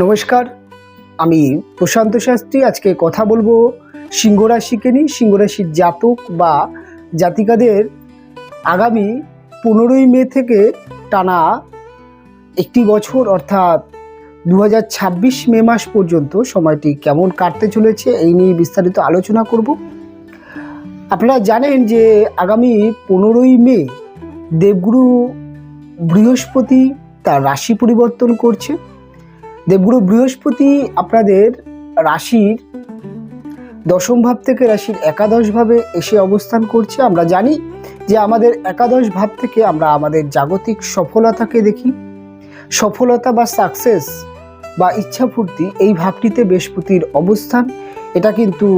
নমস্কার, আমি প্রশান্ত শাস্ত্রী। আজকে কথা বলবো সিংহ রাশিকে নিয়ে। সিংহ রাশির জাতক বা জাতিকাদের আগামী 15ই মে থেকে টানা একটি বছর অর্থাৎ 2026 মে মাস পর্যন্ত সময়টি কেমন কাটতে চলেছে এই নিয়ে বিস্তারিত আলোচনা করব। আপনারা জানেন যে আগামী 15ই মে দেবগুরু বৃহস্পতি তার রাশি পরিবর্তন করছে। দেবগুরু বৃহস্পতি আপনাদের রাশির দশম ভাব থেকে রাশির একাদশ ভাবে এসে অবস্থান করছে। আমরা জানি যে আমাদের একাদশ ভাব থেকে আমরা আমাদের জাগতিক সফলতাকে দেখি। সফলতা বা সাকসেস বা ইচ্ছাপূর্তি এই ভাবটিতে বৃহস্পতির অবস্থান, এটা কিন্তু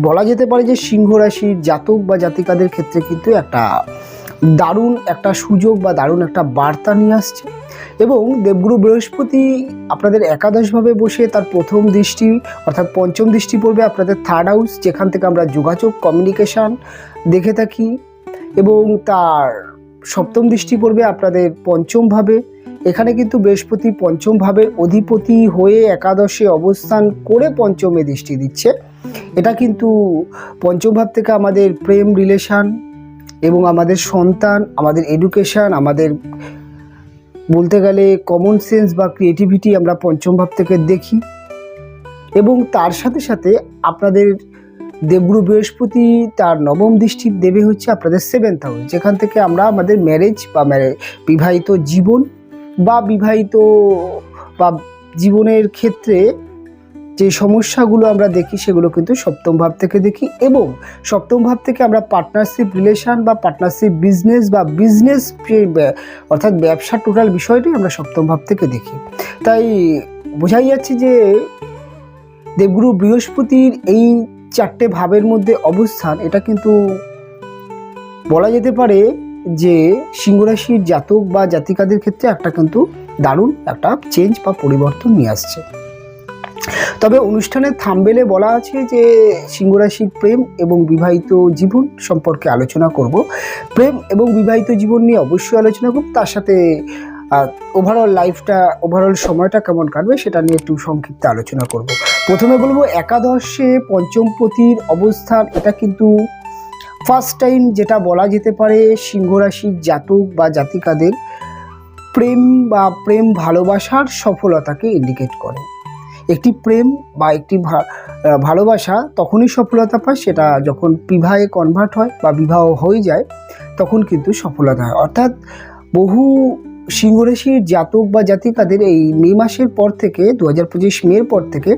বলা যেতে পারে যে সিংহ রাশির জাতক বা জাতিকাদের ক্ষেত্রে কিন্তু একটা দারুণ একটা সুযোগ বা দারুণ একটা বার্তা নিয়ে আসছে। এবং দেবগুরু বৃহস্পতি আপনাদের একাদশভাবে বসে তার প্রথম দৃষ্টি অর্থাৎ পঞ্চম দৃষ্টি পড়বে আপনাদের থার্ড হাউস, যেখান থেকে আমরা যোগাযোগ কমিউনিকেশান দেখে থাকি, এবং তার সপ্তম দৃষ্টি পড়বে আপনাদের পঞ্চম ভাবে। এখানে কিন্তু বৃহস্পতি পঞ্চম ভাবের অধিপতি হয়ে একাদশে অবস্থান করে পঞ্চমে দৃষ্টি দিচ্ছে। এটা কিন্তু পঞ্চম ভাব থেকে আমাদের প্রেম রিলেশান এবং আমাদের সন্তান, আমাদের এডুকেশান, আমাদের বলতে গেলে কমন সেন্স বা ক্রিয়েটিভিটি আমরা পঞ্চম ভাব থেকে দেখি। এবং তার সাথে সাথে আপনাদের দেবগুরু বৃহস্পতি তার নবম দৃষ্টি দেবে হচ্ছে আপনাদের সেভেন্থ হাউস, যেখান থেকে আমরা আমাদের ম্যারেজ বা বিবাহিত জীবন বা বিবাহিত বা জীবনের ক্ষেত্রে যে সমস্যাগুলো আমরা দেখি সেগুলো কিন্তু সপ্তম ভাব থেকে দেখি। এবং সপ্তম ভাব থেকে আমরা পার্টনারশিপ রিলেশান বা পার্টনারশিপ বিজনেস বা বিজনেস অর্থাৎ ব্যবসা টোটাল বিষয়টি আমরা সপ্তম ভাব থেকে দেখি। তাই বোঝাই যাচ্ছে যে দেবগুরু বৃহস্পতির এই চারটে ভাবের মধ্যে অবস্থান, এটা কিন্তু বলা যেতে পারে যে সিংহ রাশির জাতক বা জাতিকাদের ক্ষেত্রে একটা কিন্তু দারুণ একটা চেঞ্জ বা পরিবর্তন নিয়ে আসছে। তবে অনুষ্ঠানের থাম্বনেলে বলা আছে যে সিংহ রাশির প্রেম এবং বিবাহিত জীবন সম্পর্কে আলোচনা করব। প্রেম এবং বিবাহিত জীবন নিয়ে অবশ্যই আলোচনা করব, তার সাথে ওভারঅল লাইফটা, ওভারঅল সময়টা কেমন কাটবে সেটা নিয়ে একটু সংক্ষিপ্ত আলোচনা করব। প্রথমে বলবো একাদশে পঞ্চমপতির অবস্থান, এটা কিন্তু ফার্স্ট টাইম যেটা বলা যেতে পারে সিংহ রাশির জাতক বা জাতিকাদের প্রেম বা প্রেম ভালোবাসার সফলতাকে ইন্ডিকেট করে। একটি প্রেম বা একটি ভালোবাসা তখনই সফলতা পায় সেটা যখন বিবাহে কনভার্ট হয় বা বিবাহ হয়ে যায়, তখন কিন্তু সফলতা হয়। অর্থাৎ বহু সিংহ রাশির জাতক বা জাতিকাদের এই মে মাসের পর থেকে 2025 মের পর থেকে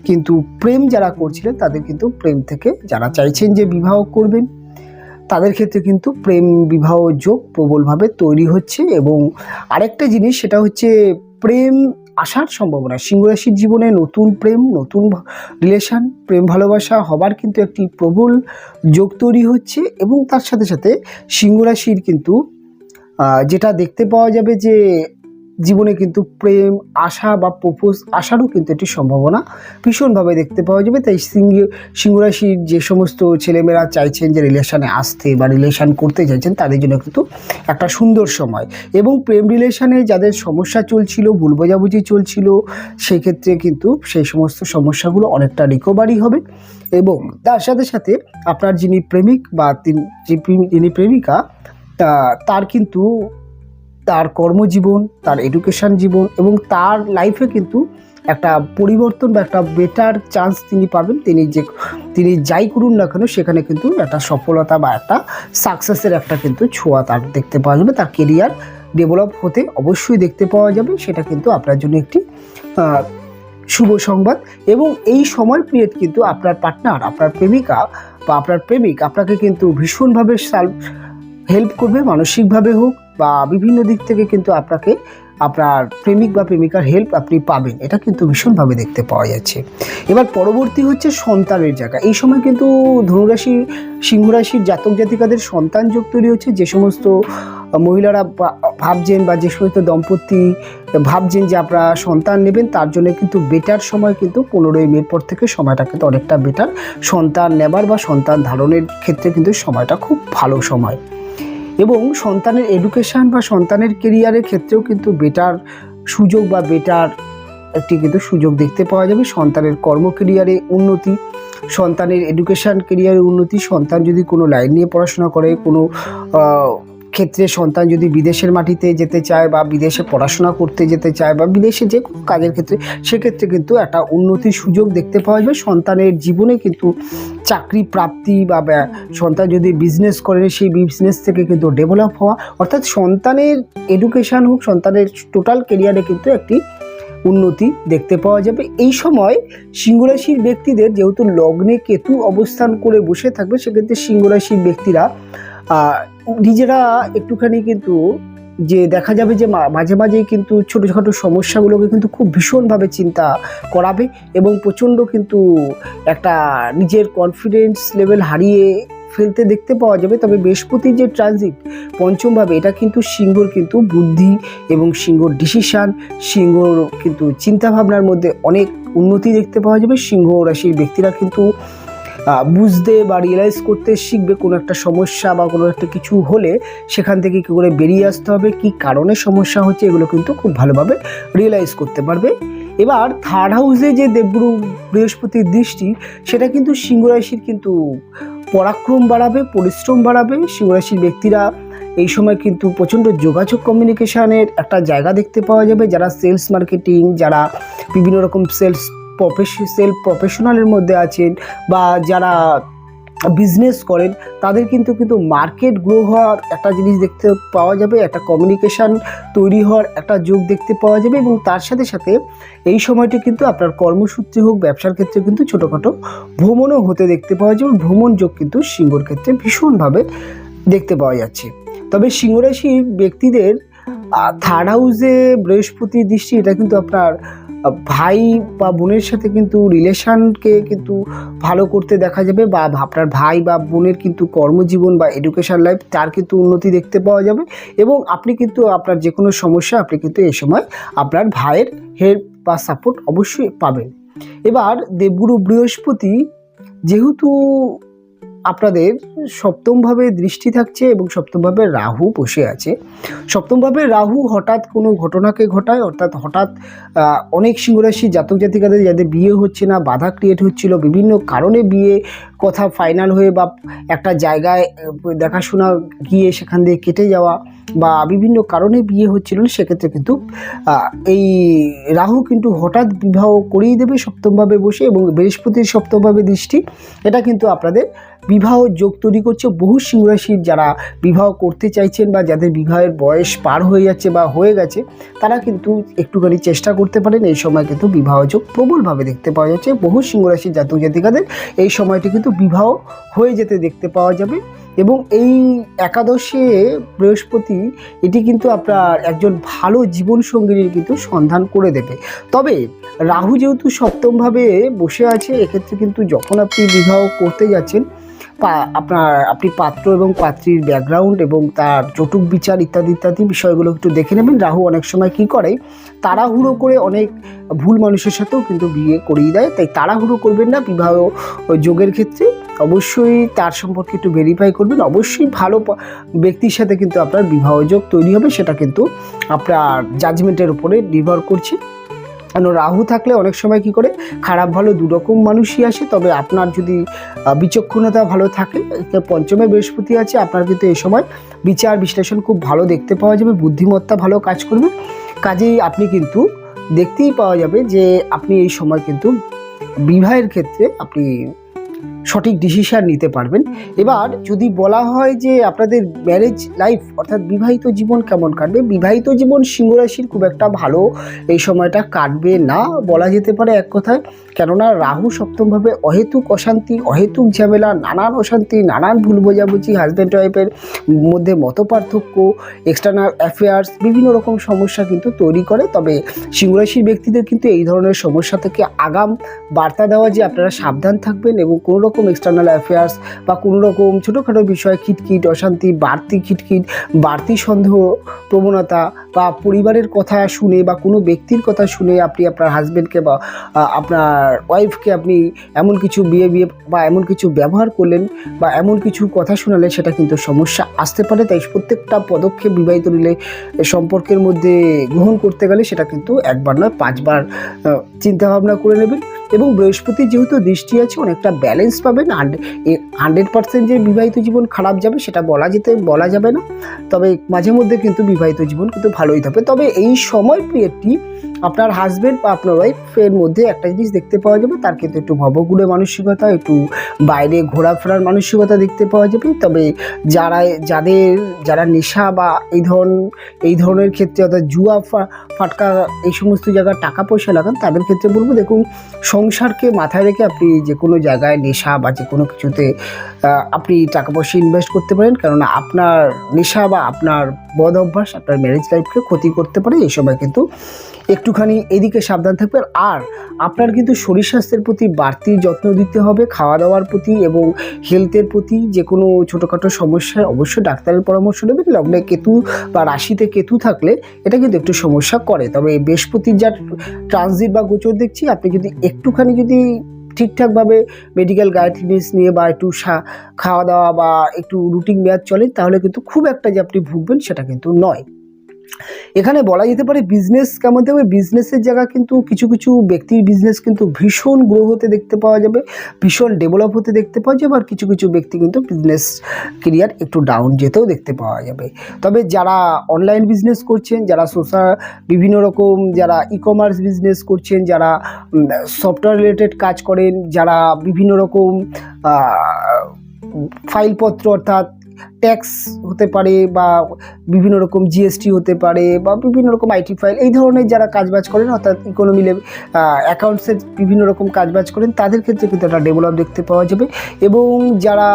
কিন্তু প্রেম যারা করছিলেন তাদের কিন্তু প্রেম থেকে, যারা চাইছেন যে বিবাহ করবেন তাদের ক্ষেত্রে কিন্তু প্রেম বিবাহ যোগ প্রবলভাবে তৈরি হচ্ছে। এবং আরেকটা জিনিস সেটা হচ্ছে প্রেম আসার সম্ভাবনা। সিংহ রাশির জীবনে নতুন প্রেম, নতুন রিলেশান, প্রেম ভালোবাসা হবার কিন্তু একটি প্রবল যোগ তৈরি হচ্ছে। এবং তার সাথে সাথে সিংহ রাশির কিন্তু যেটা দেখতে পাওয়া যাবে যে জীবনে কিন্তু প্রেম আশা বা প্রপোজ আসারও কিন্তু একটি সম্ভাবনা ভীষণভাবে দেখতে পাওয়া যাবে। তাই সিংহ রাশির যে সমস্ত ছেলেমেয়েরা চাইছেন যে রিলেশানে আসতে বা রিলেশান করতে চাইছেন তাদের জন্য কিন্তু একটা সুন্দর সময়। এবং প্রেম রিলেশানে যাদের সমস্যা চলছিল, ভুল বোঝাবুঝি চলছিল, সেক্ষেত্রে কিন্তু সেই সমস্ত সমস্যাগুলো অনেকটা রিকভারি হবে। এবং তার সাথে সাথে আপনার যিনি প্রেমিক বা যিনি প্রেমিকা তার কিন্তু তার কর্মজীবন, তার এডুকেশান জীবন এবং তার লাইফে কিন্তু একটা পরিবর্তন বা একটা বেটার চান্স তিনি পাবেন। তিনি যাই করুন না কেন সেখানে কিন্তু একটা সফলতা বা একটা সাকসেসের একটা কিন্তু ছোঁয়া তার দেখতে পাওয়া যাবে। তার কেরিয়ার ডেভেলপ হতে অবশ্যই দেখতে পাওয়া যাবে। সেটা কিন্তু আপনার জন্য একটি শুভ সংবাদ। এবং এই সময় পিরিয়ড কিন্তু আপনার পার্টনার, আপনার প্রেমিকা বা আপনার প্রেমিক আপনাকে কিন্তু ভীষণভাবে হেল্প করবে, মানসিকভাবে হোক বা বিভিন্ন দিক থেকে কিন্তু আপনাকে আপনার প্রেমিক বা প্রেমিকার হেল্প আপনি পাবেন, এটা কিন্তু ভীষণভাবে দেখতে পাওয়া যাচ্ছে। এবার পরবর্তী হচ্ছে সন্তানের জায়গা। এই সময় কিন্তু ধনুরাশি সিংহ রাশির জাতক জাতিকাদের সন্তান যোগ তৈরি হচ্ছে। যে সমস্ত মহিলারা ভাবছেন বা যে সমস্ত দম্পতি ভাবছেন যে আপনারা সন্তান নেবেন, তার জন্য কিন্তু বেটার সময় কিন্তু 15ই মের পর থেকে সময়টা কিন্তু অনেকটা বেটার। সন্তান নেবার বা সন্তান ধারণের ক্ষেত্রে কিন্তু সময়টা খুব ভালো সময়। এবং সন্তানের এডুকেশান বা সন্তানের কেরিয়ারের ক্ষেত্রেও কিন্তু বেটার সুযোগ বা বেটার একটি কিন্তু সুযোগ দেখতে পাওয়া যাবে। সন্তানের কর্ম কেরিয়ারে উন্নতি, সন্তানের এডুকেশন কেরিয়ারে উন্নতি, সন্তান যদি কোনো লাইন নিয়ে পড়াশোনা করে, কোনো ক্ষেত্রে সন্তান যদি বিদেশের মাটিতে যেতে চায় বা বিদেশে পড়াশোনা করতে যেতে চায় বা বিদেশে যে কোনো কাজের ক্ষেত্রে, সেক্ষেত্রে কিন্তু একটা উন্নতির সুযোগ দেখতে পাওয়া যাবে। সন্তানের জীবনে কিন্তু চাকরি প্রাপ্তি বা সন্তান যদি বিজনেস করে সেই বিজনেস থেকে কিন্তু ডেভেলপ হওয়া, অর্থাৎ সন্তানের এডুকেশান হোক, সন্তানের টোটাল কেরিয়ারে কিন্তু একটি উন্নতি দেখতে পাওয়া যাবে। এই সময় সিংহ রাশির ব্যক্তিদের যেহেতু লগ্নে কেতু অবস্থান করে বসে থাকবে, সেক্ষেত্রে সিংহ রাশির ব্যক্তিরা নিজেরা একটুখানি কিন্তু যে দেখা যাবে যে মাঝে মাঝেই কিন্তু ছোটোখাটো সমস্যাগুলোকে কিন্তু খুব ভীষণভাবে চিন্তা করাবে এবং প্রচণ্ড কিন্তু একটা নিজের কনফিডেন্স লেভেল হারিয়ে ফেলতে দেখতে পাওয়া যাবে। তবে বৃহস্পতির যে ট্রানজিট পঞ্চমভাবে, এটা কিন্তু সিংহর কিন্তু বুদ্ধি এবং সিংহর ডিসিশান, সিংহর কিন্তু চিন্তাভাবনার মধ্যে অনেক উন্নতি দেখতে পাওয়া যাবে। সিংহ রাশির ব্যক্তিরা কিন্তু বুঝতে বা রিয়েলাইজ করতে শিখবে কোনো একটা সমস্যা বা কোনো একটা কিছু হলে সেখান থেকে কী করে বেরিয়ে আসতে হবে, কী কারণে সমস্যা হচ্ছে, এগুলো কিন্তু খুব ভালোভাবে রিয়েলাইজ করতে পারবে। এবার থার্ড হাউসে যে দেবগুরু বৃহস্পতির দৃষ্টি, সেটা কিন্তু সিংহ রাশির কিন্তু পরাক্রম বাড়াবে, পরিশ্রম বাড়াবে। সিংহ রাশির ব্যক্তিরা এই সময় কিন্তু প্রচণ্ড যোগাযোগ কমিউনিকেশানের একটা জায়গা দেখতে পাওয়া যাবে। যারা সেলস মার্কেটিং, যারা বিভিন্ন রকম সেলফ প্রফেশনালের মধ্যে আছেন বা যারা বিজনেস করেন, তাদের কিন্তু মার্কেট গ্রো হওয়ার একটা জিনিস দেখতে পাওয়া যাবে, একটা কমিউনিকেশান তৈরি হওয়ার একটা যোগ দেখতে পাওয়া যাবে। এবং তার সাথে সাথে এই সময়টি কিন্তু আপনার কর্মসূত্রে হোক, ব্যবসার ক্ষেত্রে কিন্তু ছোটোখাটো ভ্রমণও হতে দেখতে পাওয়া যাবে। ভ্রমণ যোগ কিন্তু সিংহর ক্ষেত্রে ভীষণভাবে দেখতে পাওয়া যাচ্ছে। তবে সিংহ রাশির ব্যক্তিদের থার্ড হাউসে বৃহস্পতির দৃষ্টি, এটা কিন্তু আপনার ভাই বা বোনের সাথে কিন্তু রিলেশনকে কিন্তু ভালো করতে দেখা যাবে, বা আপনার ভাই বা বোনের কিন্তু কর্মজীবন বা এডুকেশন লাইফ, তার কিন্তু উন্নতি দেখতে পাওয়া যাবে। এবং আপনি কিন্তু আপনার যে কোনো সমস্যা, আপনি কিন্তু এই সময় আপনার ভাইয়ের হেল্প বা সাপোর্ট অবশ্যই পাবেন। এবার দেবগুরু বৃহস্পতি যেহেতু আপনাদের সপ্তমভাবে দৃষ্টি থাকছে এবং সপ্তমভাবে রাহু বসে আছে, সপ্তমভাবে রাহু হঠাৎ কোনো ঘটনাকে ঘটায়, অর্থাৎ হঠাৎ অনেক সিংহরাশি জাতক জাতিকাদের যাদের বিয়ে হচ্ছে না, বাধা ক্রিয়েট হচ্ছিল, বিভিন্ন কারণে বিয়ে কথা ফাইনাল হয়ে বা একটা জায়গায় দেখাশোনা গিয়ে সেখান দিয়ে কেটে যাওয়া বা বিভিন্ন কারণে বিয়ে হচ্ছিল, সেক্ষেত্রে কিন্তু এই রাহু কিন্তু হঠাৎ বিবাহ করিয়ে দেবে সপ্তমভাবে বসে। এবং বৃহস্পতির সপ্তমভাবে দৃষ্টি, এটা কিন্তু আপনাদের বিবাহ যোগ তৈরি করছে। বহু সিংহরাশির যারা বিবাহ করতে চাইছেন বা যাদের বিবাহের বয়স পার হয়ে যাচ্ছে বা হয়ে গেছে, তারা কিন্তু একটুখানি চেষ্টা করতে পারেন। এই সময় কিন্তু বিবাহ যোগ প্রবলভাবে দেখতে পাওয়া যাচ্ছে। বহু সিংহরাশির জাতক জাতিকাদের এই সময়টি কিন্তু বিবাহ হয়ে যেতে দেখতে পাওয়া যাবে। এবং এই একাদশে বৃহস্পতি, এটি কিন্তু আপনার একজন ভালো জীবনসঙ্গীর কিন্তু সন্ধান করে দেবে। তবে রাহু যেহেতু সপ্তমভাবে বসে আছে, এক্ষেত্রে কিন্তু যখন আপনি বিবাহ করতে যাচ্ছেন, আপনি পাত্র এবং পাত্রীর ব্যাকগ্রাউন্ড এবং তার যৌতুক বিচার ইত্যাদি ইত্যাদি বিষয়গুলো একটু দেখে নেবেন। রাহু অনেক সময় কী করে, তাড়াহুড়ো করে অনেক ভুল মানুষের সাথেও কিন্তু বিয়ে করিয়ে দেয়। তাই তাড়াহুড়ো করবেন না বিবাহ যোগের ক্ষেত্রে, অবশ্যই তার সম্পর্কে একটু ভেরিফাই করবেন। অবশ্যই ভালো ব্যক্তির সাথে কিন্তু আপনার বিবাহ যোগ তৈরি হবে, সেটা কিন্তু আপনার জাজমেন্টের উপরে নির্ভর করছে। কারণ রাহু থাকলে অনেক সময় কী করে, খারাপ ভালো দুরকম মানুষই আসে। তবে আপনার যদি বিচক্ষণতা ভালো থাকে, পঞ্চমে বৃহস্পতি আছে, আপনার কিন্তু এই সময় বিচার বিশ্লেষণ খুব ভালো দেখতে পাওয়া যাবে, বুদ্ধিমত্তা ভালো কাজ করবে। কাজেই আপনি কিন্তু দেখতেই পাওয়া যাবে যে আপনি এই সময় কিন্তু বিবাহের ক্ষেত্রে আপনি সঠিক ডিসিশান নিতে পারবেন। এবার যদি বলা হয় যে আপনাদের ম্যারেজ লাইফ অর্থাৎ বিবাহিত জীবন কেমন কাটবে, বিবাহিত জীবন সিংহ রাশির খুব একটা ভালো এই সময়টা কাটবে না বলা যেতে পারে এক কথায়। কেননা রাহু সপ্তমভাবে অহেতুক অশান্তি, অহেতুক ঝামেলা, নানান অশান্তি, নানান ভুল বোঝাবুঝি, হাজব্যান্ড ওয়াইফের মধ্যে মতপার্থক্য, এক্সটার্নাল অ্যাফেয়ার্স, বিভিন্ন রকম সমস্যা কিন্তু তৈরি করে। তবে সিংহ রাশির ব্যক্তিদের কিন্তু এই ধরনের সমস্যা থেকে আগাম বার্তা দেওয়া যে আপনারা সাবধান থাকবেন এবং কোনো রকম রকম এক্সটার্নাল অ্যাফেয়ার্স বা কোনো রকম ছোটোখাটো বিষয় খিটখিট অশান্তি, বাড়তি সন্দেহ প্রবণতা বা পরিবারের কথা শুনে বা কোনো ব্যক্তির কথা শুনে আপনি আপনার হাজব্যান্ডকে বা আপনার ওয়াইফকে আপনি এমন কিছু বিয়ে বা এমন কিছু ব্যবহার করলেন বা এমন কিছু কথা শোনালেন, সেটা কিন্তু সমস্যা আসতে পারে। তাই প্রত্যেকটা পদক্ষেপ বিবাহিত সম্পর্কের মধ্যে গ্রহণ করতে গেলে সেটা কিন্তু একবার নয় 5 বার চিন্তাভাবনা করে নেবেন। এবং বৃহস্পতির যেহেতু দৃষ্টি আছে, অনেকটা ব্যালেন্স পাবেন। 100% যে বিবাহিত জীবন খারাপ যাবে সেটা বলা যাবে না, তবে মাঝে মধ্যে কিন্তু বিবাহিত জীবন কিন্তু ভালোই থাকবে। তবে এই সময় পিরিয়ডটি আপনার হাজব্যান্ড বা আপনার ওয়াইফের মধ্যে একটা জিনিস দেখতে পাওয়া যাবে, তার কিন্তু একটু ভবঘুরে মানসিকতা, একটু বাইরে ঘোরাফেরার মানসিকতা দেখতে পাওয়া যাবে। তবে যারা নেশা বা এই ধরনের ক্ষেত্রে, অর্থাৎ জুয়া ফাটকা এই সমস্ত জায়গায় টাকা পয়সা লাগান, তাদের ক্ষেত্রে বলবো দেখুন, সংসারকে মাথায় রেখে আপনি যে কোনো জায়গায় নেশা বা যে কোনো কিছুতে আপনি টাকা পয়সা ইনভেস্ট করতে পারেন, কেননা আপনার নেশা বা আপনার বদ অভ্যাস আপনার ম্যারেজ লাইফকে ক্ষতি করতে পারে। এই সময় কিন্তু একটুখানি এদিকে সাবধান থাকবেন। আর আপনার কিন্তু শরীর স্বাস্থ্যের প্রতি বাড়তি যত্ন দিতে হবে, খাওয়া দাওয়ার প্রতি এবং হেলথের প্রতি। যে কোনো ছোটোখাটো সমস্যায় অবশ্যই ডাক্তারের পরামর্শ নেবেন। লগ্নে কেতু বা রাশিতে কেতু থাকলে এটা কিন্তু একটু সমস্যা করে। তবে বৃহস্পতির যা ট্রানজিট বা গোচর দেখছি, আপনি যদি একটুখানি ঠিকঠাকভাবে মেডিকেল গাইডেন্স নিয়ে বা একটু খাওয়া দাওয়া বা একটু রুটিন মেয়াদ চলে, তাহলে কিন্তু খুব একটা যে আপনি ভুগবেন সেটা কিন্তু নয়। এখানে বলা যেতে পারে বিজনেস কেমন থাকবে। বিজনেসের জায়গা কিন্তু কিছু ব্যক্তির বিজনেস কিন্তু ভীষণ গ্রো হতে দেখতে পাওয়া যাবে, ভীষণ ডেভেলপ হতে দেখতে পাওয়া যাবে। আর কিছু ব্যক্তি কিন্তু বিজনেস ক্যারিয়ার একটু ডাউন যেতেও দেখতে পাওয়া যাবে। তবে যারা অনলাইন বিজনেস করছেন, যারা বিভিন্ন রকম যারা ই কমার্স বিজনেস করছেন, যারা সফটওয়্যার রিলেটেড কাজ করেন, যারা বিভিন্ন রকম ফাইলপত্র অর্থাৎ ট্যাক্স হতে পারে বা বিভিন্ন রকম জিএসটি হতে পারে বা বিভিন্ন রকম আইটি ফাইল, এই ধরনের যারা কাজবাজ করেন, অর্থাৎ ইকোনমি অ্যাকাউন্টসের বিভিন্ন রকম কাজবাজ করেন, তাদের ক্ষেত্রে কিন্তু একটা ডেভেলপ দেখতে পাওয়া যাবে। এবং যারা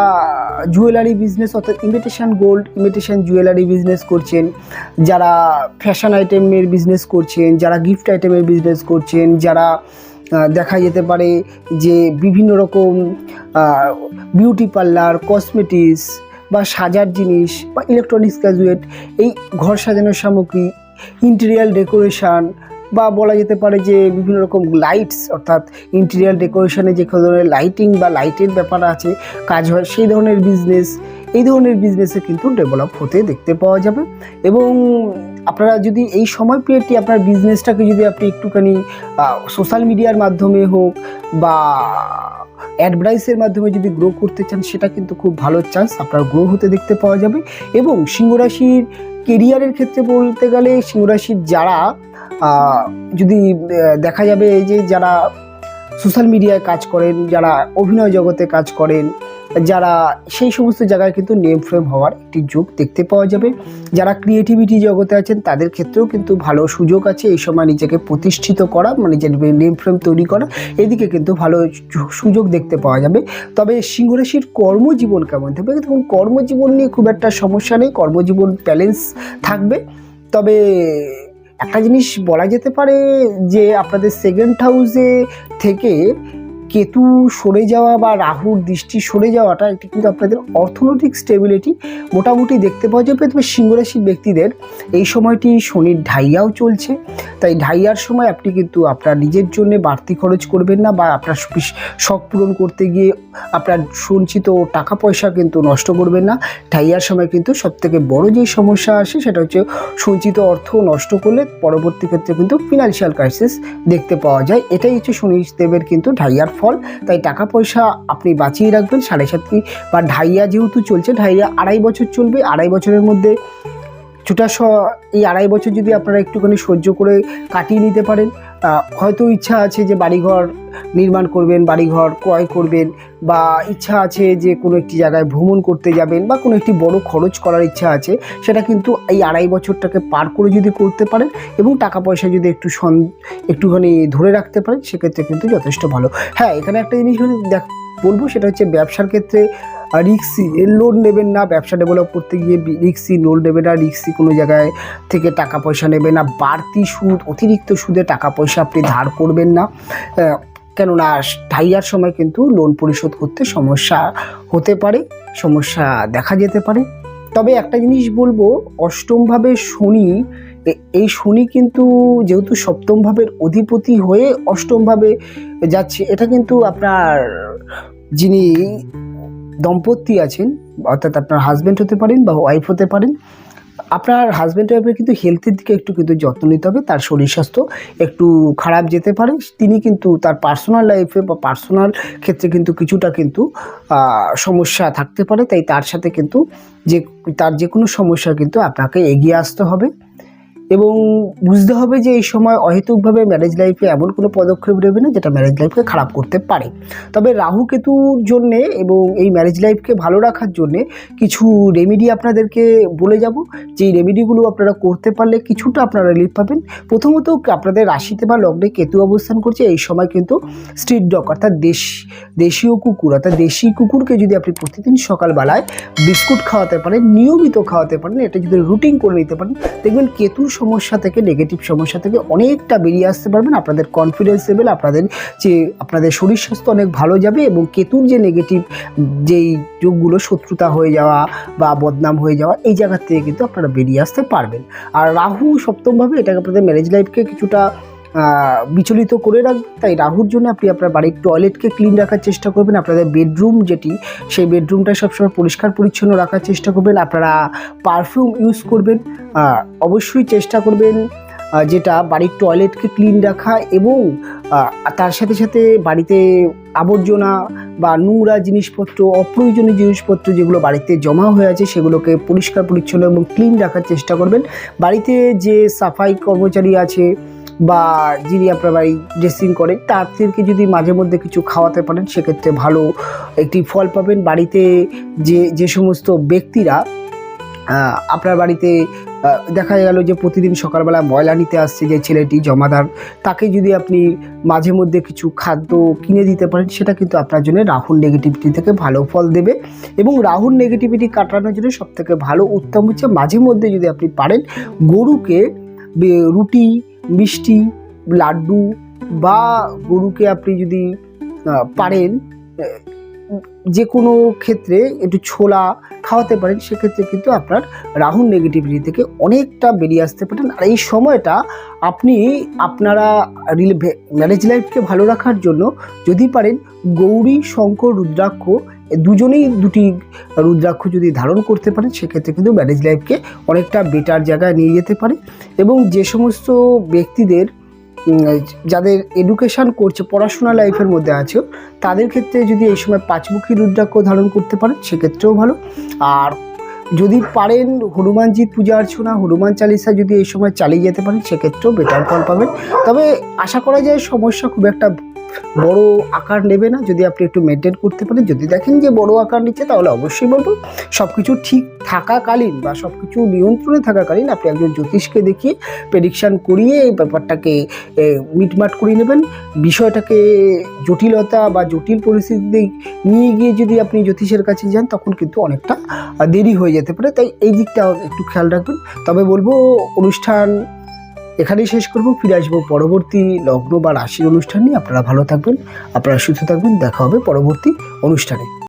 জুয়েলারি বিজনেস অর্থাৎ imitation gold, imitation jewellery business করছেন, যারা ফ্যাশন আইটেমের বিজনেস করছেন, যারা গিফট আইটেমের বিজনেস করছেন, যারা দেখা যেতে পারে যে বিভিন্ন রকম বিউটি পার্লার, কসমেটিক্স বা সাজার জিনিস বা ইলেকট্রনিক্স গ্যাজেট, এই ঘর সাজানোর সামগ্রী, ইন্টেরিয়ার ডেকোরেশন বা বলা যেতে পারে যে বিভিন্ন রকম লাইটস, অর্থাৎ ইন্টেরিয়ার ডেকোরেশনে যে ধরনের লাইটিং বা লাইটের ব্যাপার আছে কাজ হয়, সেই ধরনের বিজনেস, এই ধরনের বিজনেসে কিন্তু ডেভেলপ হতে দেখতে পাওয়া যাবে। এবং আপনারা যদি এই সময় পিরিয়ডটি আপনার বিজনেসটাকে যদি আপনি একটুখানি সোশ্যাল মিডিয়ার মাধ্যমে হোক বা অ্যাডভার্টাইজের মাধ্যমে যদি গ্রো করতে চান, সেটা কিন্তু খুব ভালো চান্স আপনার গ্রো হতে দেখতে পাওয়া যাবে। এবং সিংহ রাশির কেরিয়ারের ক্ষেত্রে বলতে গেলে, সিংহ রাশির যারা যদি দেখা যাবে যে যারা সোশ্যাল মিডিয়ায় কাজ করেন, যারা অভিনয় জগতে কাজ করেন, যারা সেই সমস্ত জায়গায় কিন্তু নেম ফ্রেম হওয়ার একটি যোগ দেখতে পাওয়া যাবে। যারা ক্রিয়েটিভিটি জগতে আছেন তাদের ক্ষেত্রেও কিন্তু ভালো সুযোগ আছে এই সময় নিজেকে প্রতিষ্ঠিত করা, মানে যে নেম ফ্রেম তৈরি করা, এদিকে কিন্তু ভালো সুযোগ দেখতে পাওয়া যাবে। তবে সিংহ রাশির কর্মজীবন কেমন থাকবে? দেখুন, কর্মজীবন নিয়ে খুব একটা সমস্যা নেই, কর্মজীবন ব্যালেন্স থাকবে। তবে একটা জিনিস বলা যেতে পারে যে আপনাদের সেকেন্ড হাউসে থেকে কেতু সরে যাওয়া বা রাহুর দৃষ্টি সরে যাওয়াটা, এটি কিন্তু আপনাদের অর্থনৈতিক স্টেবিলিটি মোটামুটি দেখতে পাওয়া যাবে। তবে সিংহ রাশির ব্যক্তিদের এই সময়টি শনির ঢাইয়াও চলছে, তাই ঢাইয়ার সময় আপনি কিন্তু আপনার নিজের জন্য বাড়তি খরচ করবেন না বা আপনার শখ পূরণ করতে গিয়ে আপনার সঞ্চিত টাকা পয়সা কিন্তু নষ্ট করবেন না। ঢাইয়ার সময় কিন্তু সবথেকে বড় যে সমস্যা আসে সেটা হচ্ছে সঞ্চিত অর্থ নষ্ট করলে পরবর্তী ক্ষেত্রে কিন্তু ফিনান্সিয়াল ক্রাইসিস দেখতে পাওয়া যায়। এটাই হচ্ছে শনিদেবের কিন্তু ঢাইয়ার ফল। তাই টাকা পয়সা আপনি বাঁচিয়ে রাখবেন। 7.5 বা ঢাইয়া যেহেতু চলছে, ঢাইয়া 2.5 বছর চলবে। 2.5 বছরের মধ্যে এই 2.5 বছর যদি আপনারা একটুখানি সহ্য করে কাটিয়ে নিতে পারেন, হয়তো ইচ্ছা আছে যে বাড়িঘর নির্মাণ করবেন, বাড়িঘর ক্রয় করবেন, বা ইচ্ছা আছে যে কোনো একটি জায়গায় ভ্রমণ করতে যাবেন, বা কোনো একটি বড় খরচ করার ইচ্ছা আছে, সেটা কিন্তু এই 2.5 বছরটাকে পার করে যদি করতে পারেন এবং টাকা পয়সা যদি একটুখানি ধরে রাখতে পারেন, সেক্ষেত্রে কিন্তু যথেষ্ট ভালো। হ্যাঁ, এখানে একটা জিনিস বলবো, সেটা হচ্ছে ব্যবসার ক্ষেত্রে রিস্কি লোন নেবেন না। ব্যবসা ডেভেলপ করতে গিয়ে রিস্কি লোন নেবেন না, রিস্কি কোনো জায়গায় থেকে টাকা পয়সা নেবেন না, বাড়তি সুদ, অতিরিক্ত সুদে টাকা পয়সা আপনি ধার করবেন না। কেননা ঢাইয়ার সময় কিন্তু লোন পরিশোধ করতে সমস্যা হতে পারে, সমস্যা দেখা যেতে পারে। তবে একটা জিনিস বলবো, অষ্টমভাবে শনি, এই শনি কিন্তু যেহেতু সপ্তম ভাবের অধিপতি হয়ে অষ্টমভাবে যাচ্ছে, এটা কিন্তু আপনার যিনি দম্পতি আছেন, অর্থাৎ আপনার হাজব্যান্ড হতে পারেন বা ওয়াইফ হতে পারেন, আপনার হাজব্যান্ড ওয়াইফের কিন্তু হেলথের দিকে একটু কিন্তু যত্ন নিতে হবে। তার শরীর স্বাস্থ্য একটু খারাপ যেতে পারে, তিনি কিন্তু তার পার্সোনাল লাইফে বা পার্সোনাল ক্ষেত্রে কিন্তু কিছুটা কিন্তু সমস্যা থাকতে পারে। তাই তার সাথে কিন্তু তার যে কোনো সমস্যা কিন্তু আপনাকে এগিয়ে আসতে হবে এবং বুঝতে হবে যে এই সময় অহেতুকভাবে ম্যারেজ লাইফে এমন কোনো পদক্ষেপ নেবে না যেটা ম্যারেজ লাইফকে খারাপ করতে পারে। তবে রাহু কেতুর জন্যে এবং এই ম্যারেজ লাইফকে ভালো রাখার জন্যে কিছু রেমেডি আপনাদেরকে বলে যাব, যেই রেমেডিগুলো আপনারা করতে পারলে কিছুটা আপনারা রিলিফ পাবেন। প্রথমত, আপনাদের রাশিতে বা লগ্নে কেতু অবস্থান করছে, এই সময় কিন্তু স্ট্রিট ডগ অর্থাৎ দেশীয় কুকুর অর্থাৎ দেশি কুকুরকে যদি আপনি প্রতিদিন সকালবেলায় বিস্কুট খাওয়াতে পারেন, নিয়মিত খাওয়াতে পারেন, এটা যদি রুটিন করে নিতে পারেন, দেখবেন কেতুর সমস্যা থেকে, নেগেটিভ সমস্যা থেকে অনেকটা বেরিয়ে আসতে পারবেন। আপনাদের কনফিডেন্স লেভেল, আপনাদের শরীর স্বাস্থ্য অনেক ভালো যাবে এবং কেতুর যে নেগেটিভ যেই যোগগুলো, শত্রুতা হয়ে যাওয়া বা বদনাম হয়ে যাওয়া, এই জায়গার থেকে কিন্তু আপনারা বেরিয়ে আসতে পারবেন। আর রাহু সপ্তমভাবে, এটাকে আপনাদের ম্যারেজ লাইফকে কিছুটা বিচলিত করে রাখবে। তাই রাহুর জন্য আপনি আপনার বাড়ির টয়লেটকে ক্লিন রাখার চেষ্টা করবেন। আপনাদের বেডরুম যেটি, সেই বেডরুমটা সবসময় পরিষ্কার পরিচ্ছন্ন রাখার চেষ্টা করবেন। আপনারা পারফিউম ইউজ করবেন, অবশ্যই চেষ্টা করবেন যেটা বাড়ির টয়লেটকে ক্লিন রাখা এবং তার সাথে সাথে বাড়িতে আবর্জনা বা নোংরা জিনিসপত্র, অপ্রয়োজনীয় জিনিসপত্র যেগুলো বাড়িতে জমা হয়ে আছে সেগুলোকে পরিষ্কার পরিচ্ছন্ন এবং ক্লিন রাখার চেষ্টা করবেন। বাড়িতে যে সাফাই কর্মচারী আছে বা যিনি আপনার বাড়ি ড্রেসিং করেন, তাদেরকে যদি মাঝে মধ্যে কিছু খাওয়াতে পারেন, সেক্ষেত্রে ভালো একটি ফল পাবেন। বাড়িতে যে সমস্ত ব্যক্তিরা আপনার বাড়িতে দেখা গেল যে প্রতিদিন সকালবেলা ময়লা নিতে আসছে যে ছেলেটি জমাদার, তাকে যদি আপনি মাঝে মধ্যে কিছু খাদ্য কিনে দিতে পারেন, সেটা কিন্তু আপনার জন্য রাহুর নেগেটিভিটি থেকে ভালো ফল দেবে। এবং রাহুর নেগেটিভিটি কাটানোর জন্য সবথেকে ভালো উত্তম হচ্ছে মাঝে মধ্যে যদি আপনি পারেন গরুকে রুটি, মিষ্টি, লাড্ডু বা গরুকে আপনি যদি পারেন যে কোনো ক্ষেত্রে একটু ছোলা খাওয়াতে পারেন, সেক্ষেত্রে কিন্তু আপনার রাহুর নেগেটিভিটি থেকে অনেকটা বেরিয়ে আসতে পারেন। আর এই সময়টা আপনারা ম্যারেজ লাইফকে ভালো রাখার জন্য যদি পারেন গৌরী, শঙ্কর, রুদ্রাক্ষ, দুজনেই দুটি রুদ্রাক্ষ যদি ধারণ করতে পারেন, সেক্ষেত্রে কিন্তু ম্যারেজ লাইফকে অনেকটা বেটার জায়গায় নিয়ে যেতে পারে। এবং যে সমস্ত ব্যক্তিদের যাদের এডুকেশান করছে, পড়াশোনা লাইফের মধ্যে আছে, তাদের ক্ষেত্রে যদি এই সময় পাঁচমুখী রুদ্রাক্ষ ধারণ করতে পারেন, সেক্ষেত্রেও ভালো। আর যদি পারেন হনুমানজির পূজা অর্চনা, হনুমান চালিসা যদি এই সময় চালিয়ে যেতে পারেন, সেক্ষেত্রেও বেটার ফল পাবেন। তবে আশা করা যায় সমস্যা খুব একটা বড় আকার নেবে না যদি আপনি একটু মেনটেন করতে পারেন। যদি দেখেন যে বড় আকার নিচ্ছে, তাহলে অবশ্যই বলবো সব কিছু ঠিক থাকাকালীন বা সব কিছু নিয়ন্ত্রণে থাকাকালীন আপনি একজন জ্যোতিষকে দেখিয়ে প্রেডিকশান করিয়ে এই ব্যাপারটাকে মিটমাট করিয়ে নেবেন। বিষয়টাকে জটিলতা বা জটিল পরিস্থিতিতে নিয়ে গিয়ে যদি আপনি জ্যোতিষের কাছে যান, তখন কিন্তু অনেকটা দেরি হয়ে যেতে পারে। তাই এই দিকটা একটু খেয়াল রাখবেন। তবে বলবো অনুষ্ঠান এখানেই শেষ করব, ফিরে আসবো পরবর্তী লগ্ন বা রাশির অনুষ্ঠান নিয়ে। আপনারা ভালো থাকবেন, আপনারা সুস্থ থাকবেন, দেখা হবে পরবর্তী অনুষ্ঠানে।